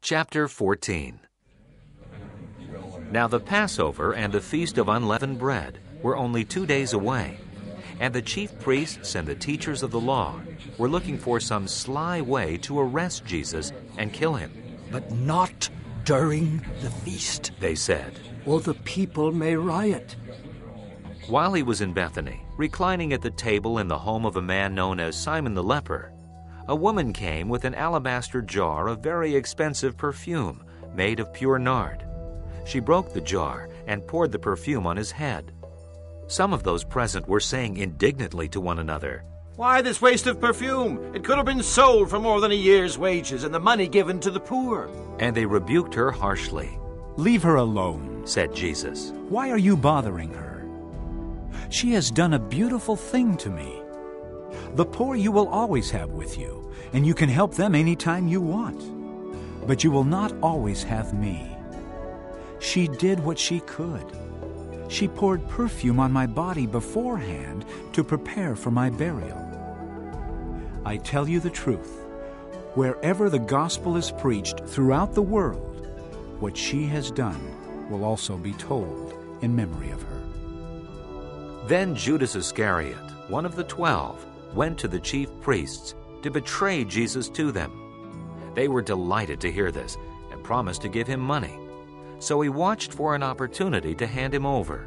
Chapter 14. Now the Passover and the Feast of Unleavened Bread were only 2 days away, and the chief priests and the teachers of the law were looking for some sly way to arrest Jesus and kill him. But not during the feast, they said, or the people may riot. While he was in Bethany, reclining at the table in the home of a man known as Simon the leper, a woman came with an alabaster jar of very expensive perfume made of pure nard. She broke the jar and poured the perfume on his head. Some of those present were saying indignantly to one another, "Why this waste of perfume? It could have been sold for more than a year's wages and the money given to the poor." And they rebuked her harshly. "Leave her alone," said Jesus. "Why are you bothering her? She has done a beautiful thing to me. The poor you will always have with you, and you can help them any time you want. But you will not always have me. She did what she could. She poured perfume on my body beforehand to prepare for my burial. I tell you the truth, wherever the gospel is preached throughout the world, what she has done will also be told in memory of her." Then Judas Iscariot, one of the 12, went to the chief priests to betray Jesus to them. They were delighted to hear this and promised to give him money. So he watched for an opportunity to hand him over.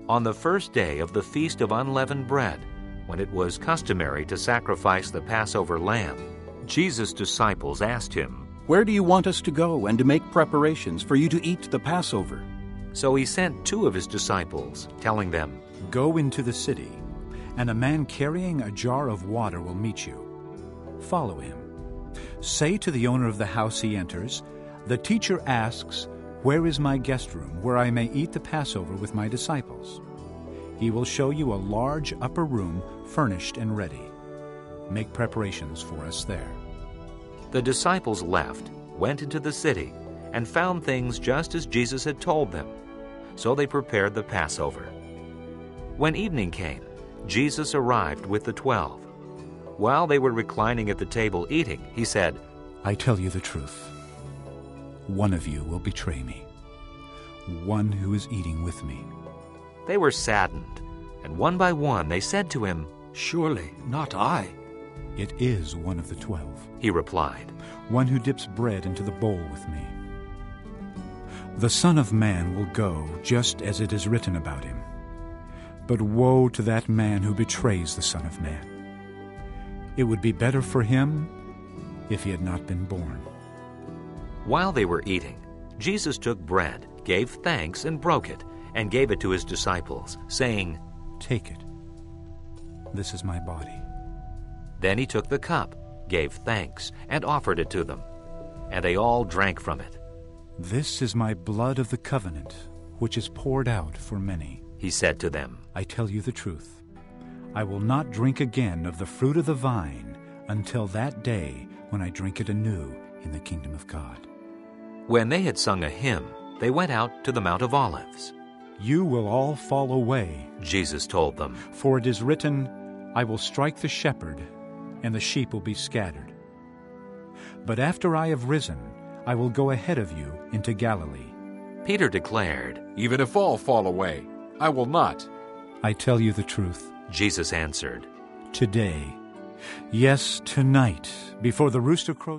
On the first day of the Feast of Unleavened Bread, when it was customary to sacrifice the Passover lamb, Jesus' disciples asked him, "Where do you want us to go and to make preparations for you to eat the Passover?" So he sent 2 of his disciples, telling them, "Go into the city, and a man carrying a jar of water will meet you. Follow him. Say to the owner of the house he enters, 'The teacher asks, where is my guest room, where I may eat the Passover with my disciples?' He will show you a large upper room furnished and ready. Make preparations for us there." The disciples left, went into the city, and found things just as Jesus had told them. So they prepared the Passover. When evening came, Jesus arrived with the 12. While they were reclining at the table eating, he said, "I tell you the truth. One of you will betray me, one who is eating with me." They were saddened, and one by one they said to him, "Surely not I." "It is one of the 12, he replied, "one who dips bread into the bowl with me. The Son of Man will go just as it is written about him. But woe to that man who betrays the Son of Man. It would be better for him if he had not been born." While they were eating, Jesus took bread, gave thanks, and broke it, and gave it to his disciples, saying, "Take it. This is my body." Then he took the cup, gave thanks, and offered it to them, and they all drank from it. "This is my blood of the covenant, which is poured out for many," he said to them. "I tell you the truth. I will not drink again of the fruit of the vine until that day when I drink it anew in the kingdom of God." When they had sung a hymn, they went out to the Mount of Olives. "You will all fall away," Jesus told them, "for it is written, 'I will strike the shepherd, and the sheep will be scattered.' But after I have risen, I will go ahead of you into Galilee." Peter declared, "Even if all fall away, I will not." "I tell you the truth," Jesus answered, "today, yes, tonight, before the rooster crows,